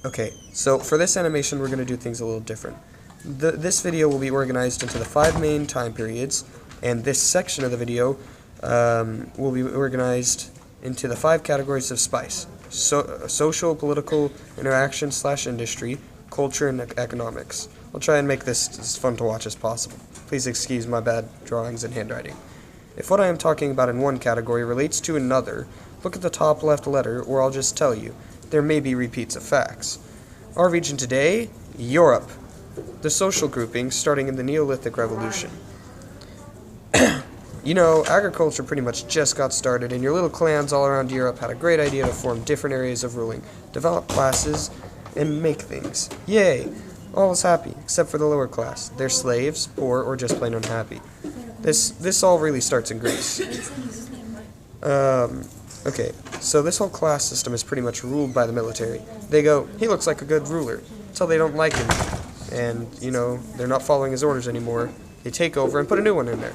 Okay, so for this animation, we're going to do things a little different. This video will be organized into the 5 main time periods, and this section of the video will be organized into the 5 categories of spice: social, political, interaction / industry, culture, and economics. I'll try and make this as fun to watch as possible. Please excuse my bad drawings and handwriting. If what I am talking about in one category relates to another, look at the top left letter, or I'll just tell you. There may be repeats of facts. Our region today, Europe. The social grouping starting in the Neolithic Revolution. You know, agriculture pretty much just got started, and your little clans all around Europe had a great idea to form different areas of ruling, develop classes, and make things. Yay! All was happy, except for the lower class. They're slaves, poor, or just plain unhappy. This all really starts in Greece. Okay, so this whole class system is pretty much ruled by the military. They go, he looks like a good ruler, until they don't like him. And, you know, they're not following his orders anymore. They take over and put a new one in there.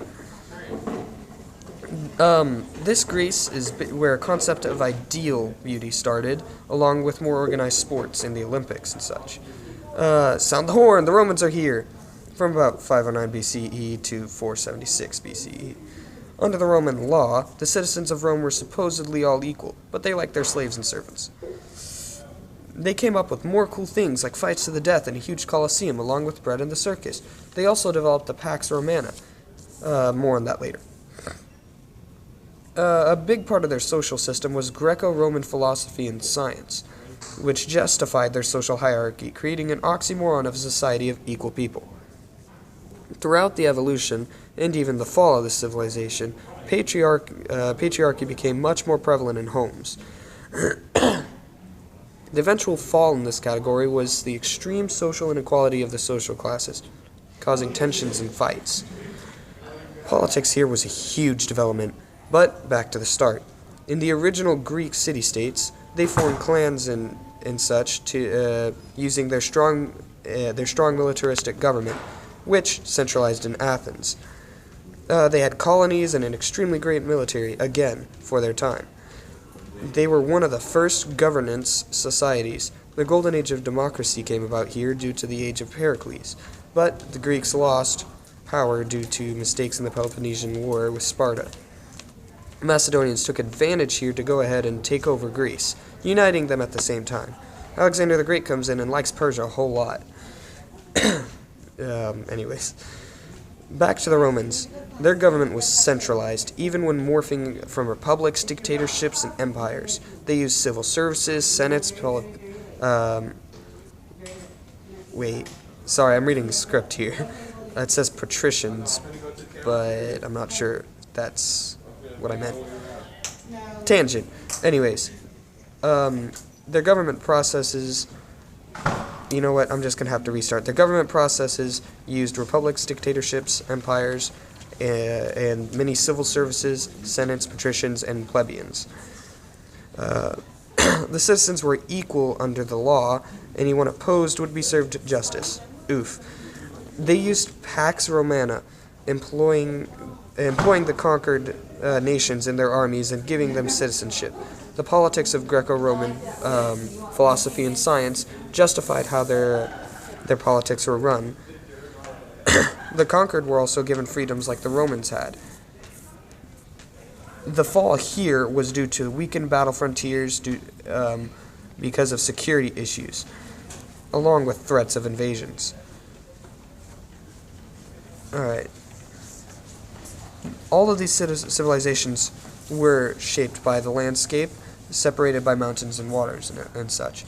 This Greece is where a concept of ideal beauty started, along with more organized sports in the Olympics and such. Sound the horn, the Romans are here! From about 509 BCE to 476 BCE. Under the Roman law, the citizens of Rome were supposedly all equal, but they liked their slaves and servants. They came up with more cool things like fights to the death and a huge coliseum along with bread and the circus. They also developed the Pax Romana. More on that later. A big part of their social system was Greco-Roman philosophy and science, which justified their social hierarchy, creating an oxymoron of a society of equal people. Throughout the evolution, and even the fall of the civilization, patriarchy became much more prevalent in homes. The eventual fall in this category was the extreme social inequality of the social classes, causing tensions and fights. Politics here was a huge development, but back to the start. In the original Greek city-states, they formed clans and such to using their strong militaristic government, which centralized in Athens. They had colonies and an extremely great military, again, for their time. They were one of the first governance societies. The golden age of democracy came about here due to the age of Pericles, but the Greeks lost power due to mistakes in the Peloponnesian War with Sparta. Macedonians took advantage here to go ahead and take over Greece, uniting them at the same time. Alexander the Great comes in and likes Persia a whole lot. Anyways, back to the Romans. Their government was centralized, even when morphing from republics, dictatorships, and empires. They used civil services, senates, wait, sorry, I'm reading the script here. It says patricians, but I'm not sure that's what I meant. Tangent. Anyways, their government processes... You know what, I'm just going to have to restart. The government processes used republics, dictatorships, empires, and many civil services, senates, patricians, and plebeians. The citizens were equal under the law. Anyone opposed would be served justice. Oof. They used Pax Romana, employing the conquered nations in their armies and giving them citizenship. The politics of Greco-Roman philosophy and science justified how their politics were run. The conquered were also given freedoms like the Romans had. The fall here was due to weakened battle frontiers because of security issues, along with threats of invasions. Alright. All of these civilizations were shaped by the landscape, separated by mountains and waters and such.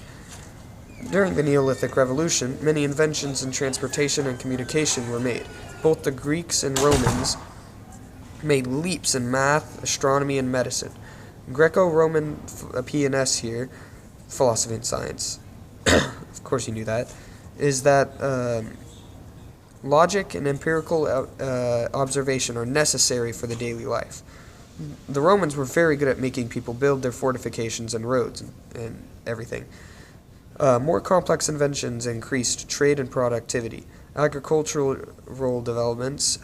During the Neolithic Revolution, many inventions in transportation and communication were made. Both the Greeks and Romans made leaps in math, astronomy, and medicine. Greco-Roman P&S here, philosophy and science, of course you knew that, is that logic and empirical observation are necessary for the daily life. The Romans were very good at making people build their fortifications and roads and everything. More complex inventions increased trade and productivity. Agricultural developments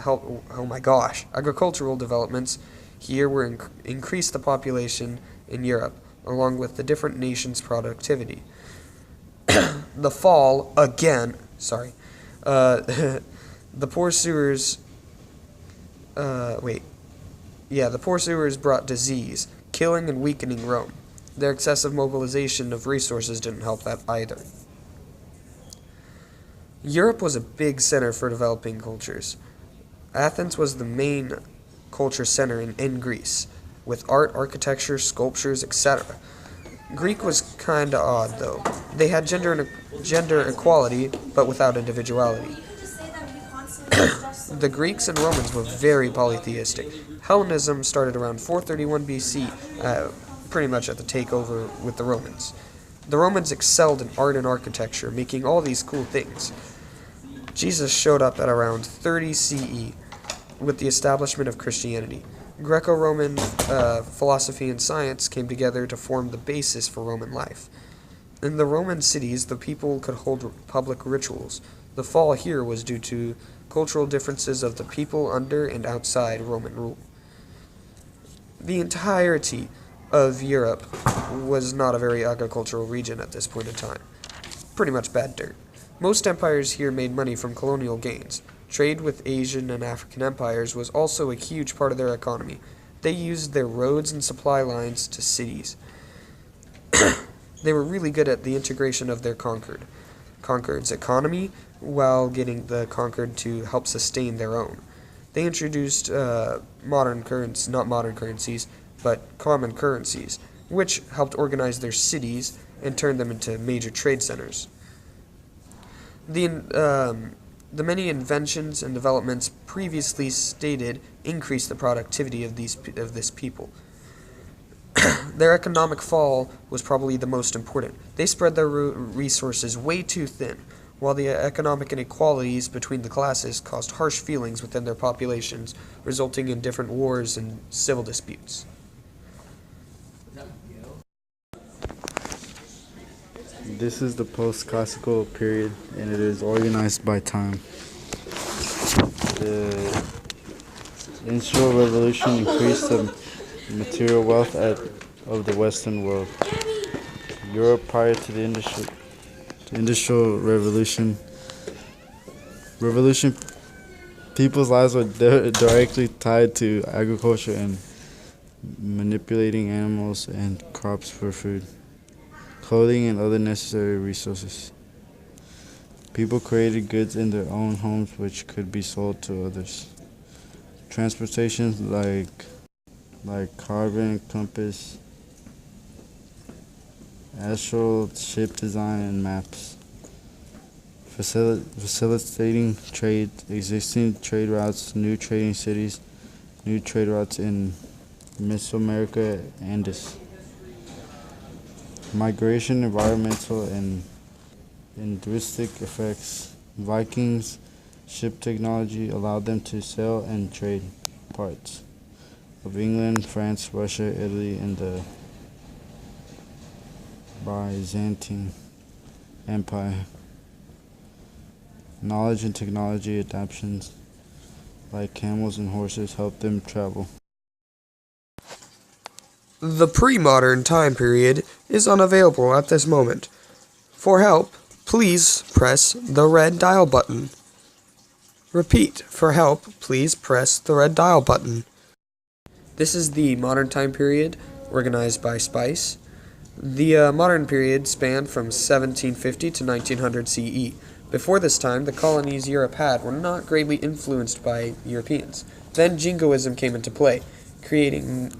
here were increased the population in Europe, along with the different nations' productivity. The fall, again, sorry, the poor sewers, the poor sewers brought disease, killing and weakening Rome. Their excessive mobilization of resources didn't help that either. Europe was a big center for developing cultures. Athens was the main culture center in Greece, with art, architecture, sculptures, etc. Greek was kinda odd, though. They had gender equality, but without individuality. The Greeks and Romans were very polytheistic. Hellenism started around 431 BC, pretty much at the takeover with the Romans. The Romans excelled in art and architecture, making all these cool things. Jesus showed up at around 30 CE with the establishment of Christianity. Greco-Roman philosophy and science came together to form the basis for Roman life. In the Roman cities, the people could hold public rituals. The fall here was due to cultural differences of the people under and outside Roman rule. The entirety of Europe was not a very agricultural region at this point in time. Pretty much bad dirt. Most empires here made money from colonial gains. Trade with Asian and African empires was also a huge part of their economy. They used their roads and supply lines to cities. They were really good at the integration of their conquered's economy while getting the conquered to help sustain their own. They introduced common currencies, which helped organize their cities and turn them into major trade centers. The many inventions and developments previously stated increased the productivity of this people. Their economic fall was probably the most important. They spread their resources way too thin, while the economic inequalities between the classes caused harsh feelings within their populations, resulting in different wars and civil disputes. This is the post-classical period, and it is organized by time. The Industrial Revolution increased the material wealth of the Western world. Europe prior to the Industrial Revolution, people's lives were directly tied to agriculture and manipulating animals and crops for food, clothing, and other necessary resources. People created goods in their own homes which could be sold to others. Transportation like carbon, compass, astral ship design, and maps. Facilitating trade, existing trade routes, new trading cities, new trade routes in Mesoamerica, Andes. Migration, environmental, and linguistic effects. Vikings' ship technology allowed them to sell and trade parts of England, France, Russia, Italy, and the Byzantine Empire. Knowledge and technology adaptations like camels and horses helped them travel. The pre-modern time period is unavailable at this moment. For help, please press the red dial button. Repeat, for help, please press the red dial button. This is the modern time period, organized by Spice. The modern period spanned from 1750 to 1900 CE. Before this time, the colonies Europe had were not greatly influenced by Europeans. Then Jingoism came into play, creating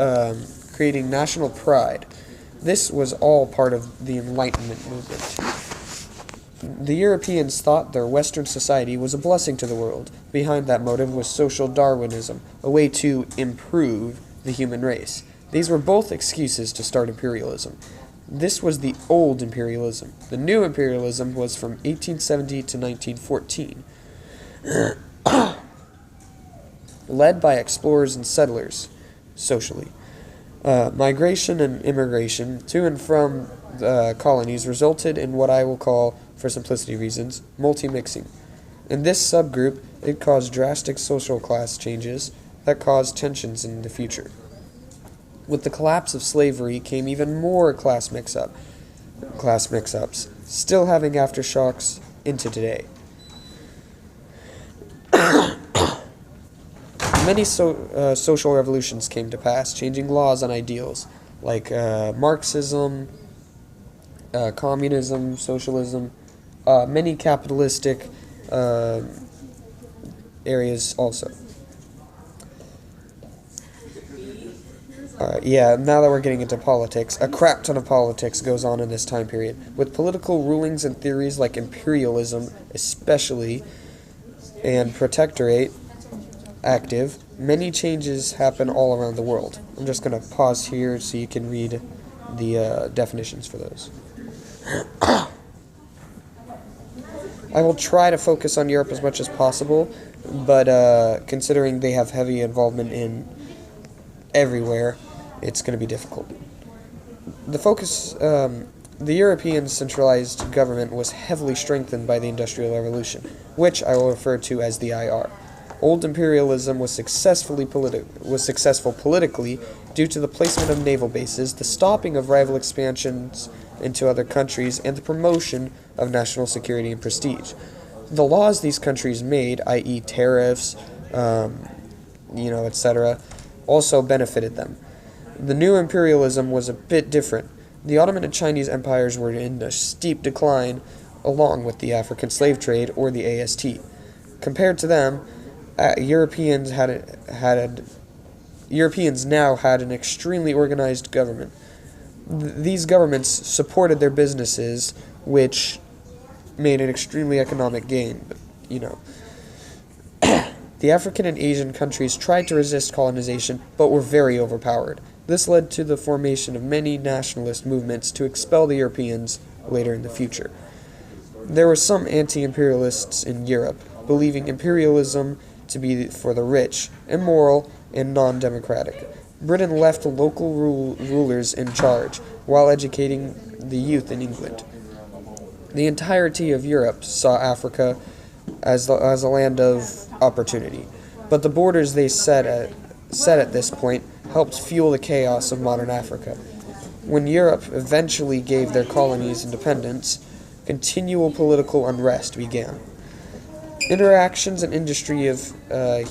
national pride. This was all part of the Enlightenment movement. The Europeans thought their Western society was a blessing to the world. Behind that motive was social Darwinism, a way to improve the human race. These were both excuses to start imperialism. This was the old imperialism. The new imperialism was from 1870 to 1914, led by explorers and settlers, socially. Migration and immigration to and from colonies resulted in what I will call, for simplicity reasons, multi-mixing. In this subgroup, it caused drastic social class changes that caused tensions in the future. With the collapse of slavery came even more class mix-up. class mix-ups, still having aftershocks into today. Many social revolutions came to pass, changing laws and ideals, like Marxism, communism, socialism, many capitalistic areas also. Now that we're getting into politics, a crap ton of politics goes on in this time period, with political rulings and theories like imperialism, especially, and protectorate active. Many changes happen all around the world. I'm just going to pause here so you can read the definitions for those. I will try to focus on Europe as much as possible, but considering they have heavy involvement in everywhere, it's going to be difficult. The European centralized government was heavily strengthened by the Industrial Revolution, which I will refer to as the IR. Old imperialism was successful politically due to the placement of naval bases, the stopping of rival expansions into other countries, and the promotion of national security and prestige. The laws these countries made, i.e. tariffs, etc., also benefited them. The new imperialism was a bit different. The Ottoman and Chinese empires were in a steep decline, along with the African slave trade or the AST. Compared to them, Europeans now had an extremely organized government. These governments supported their businesses, which made an extremely economic gain. The African and Asian countries tried to resist colonization, but were very overpowered. This led to the formation of many nationalist movements to expel the Europeans later in the future. There were some anti-imperialists in Europe, believing imperialism to be for the rich, immoral, and non-democratic. Britain left local rulers in charge, while educating the youth in England. The entirety of Europe saw Africa as a land of opportunity, but the borders they set at this point helped fuel the chaos of modern Africa. When Europe eventually gave their colonies independence, continual political unrest began. Interactions and industry of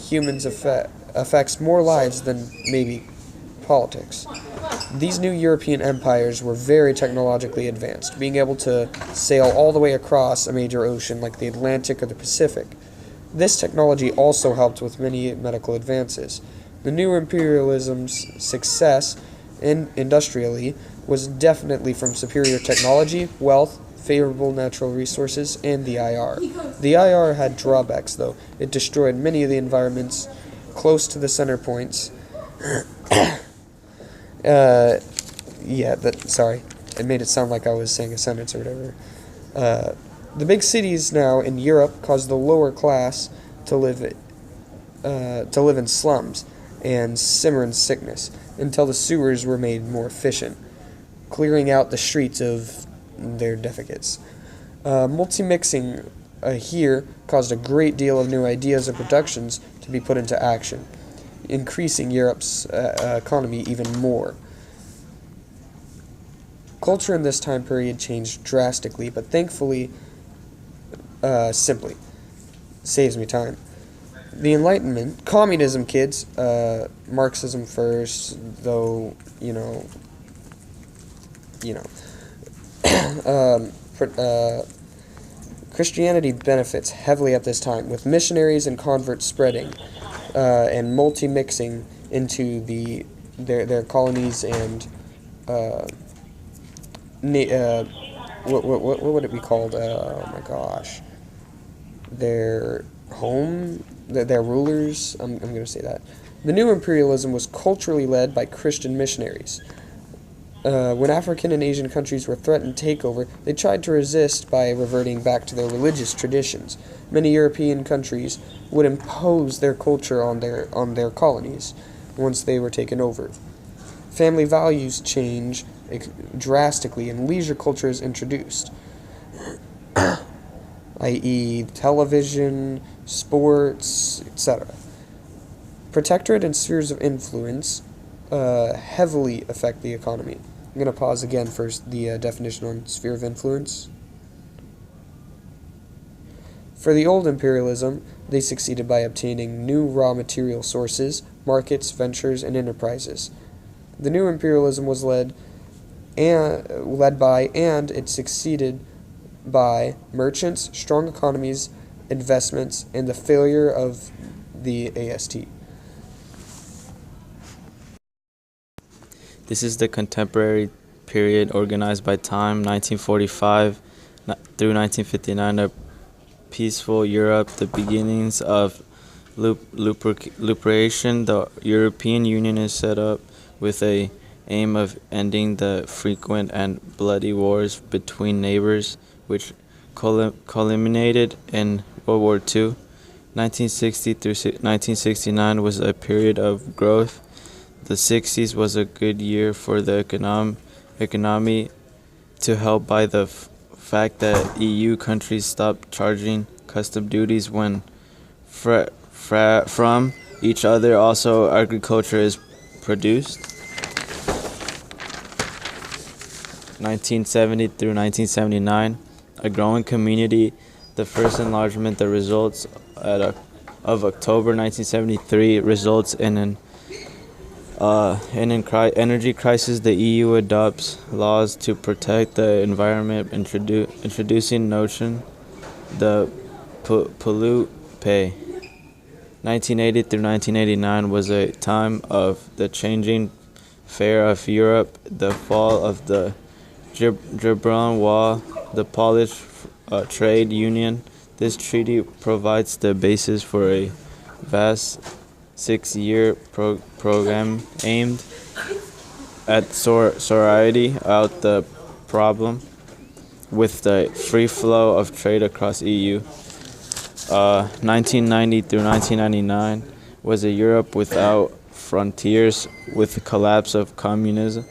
humans affects more lives than maybe politics. These new European empires were very technologically advanced, being able to sail all the way across a major ocean like the Atlantic or the Pacific. This technology also helped with many medical advances. The new imperialism's success industrially was definitely from superior technology, wealth, favorable natural resources, and the IR. The IR had drawbacks, though. It destroyed many of the environments close to the center points. Sorry. It made it sound like I was saying a sentence or whatever. The big cities now in Europe caused the lower class to live in slums and simmer in sickness until the sewers were made more efficient, clearing out the streets of their defecates. Multi-mixing here caused a great deal of new ideas and productions to be put into action, increasing Europe's economy even more. Culture in this time period changed drastically, but thankfully, simply. Saves me time. The Enlightenment, communism, kids, Marxism first, though, Christianity benefits heavily at this time, with missionaries and converts spreading, and multi-mixing into their colonies and what would it be called? Oh my gosh, their home, their rulers. I'm going to say that. The new imperialism was culturally led by Christian missionaries. When African and Asian countries were threatened takeover, they tried to resist by reverting back to their religious traditions. Many European countries would impose their culture on their colonies once they were taken over. Family values change drastically, and leisure culture is introduced, i.e. television, sports, etc. Protectorate and spheres of influence heavily affect the economy. I'm going to pause again for the definition on sphere of influence. For the old imperialism, they succeeded by obtaining new raw material sources, markets, ventures, and enterprises. The new imperialism was led by and it succeeded by merchants, strong economies, investments, and the failure of the AST. This is the contemporary period organized by time, 1945 through 1959, a peaceful Europe, the beginnings of lubrication. The European Union is set up with a aim of ending the frequent and bloody wars between neighbors, which culminated in World War II. 1960 through 1969 was a period of growth. The 60s was a good year for the economy to help by the fact that EU countries stopped charging custom duties when from each other. Also, agriculture is produced. 1970 through 1979, a growing community. The first enlargement, the results of October 1973, results in an energy crisis. The EU adopts laws to protect the environment, introducing notion the pollute pay. 1980 through 1989 was a time of the changing fare of Europe, the fall of the Berlin Wall, the Polish trade union. This treaty provides the basis for a vast 6-year program aimed at sorting out the problem with the free flow of trade across EU. 1990 through 1999 was a Europe without frontiers, with the collapse of communism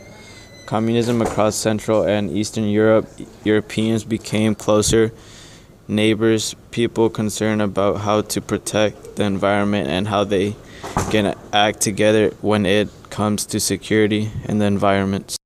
across Central and Eastern Europe. Europeans became closer neighbors, people concerned about how to protect the environment and how they can act together when it comes to security and the environment.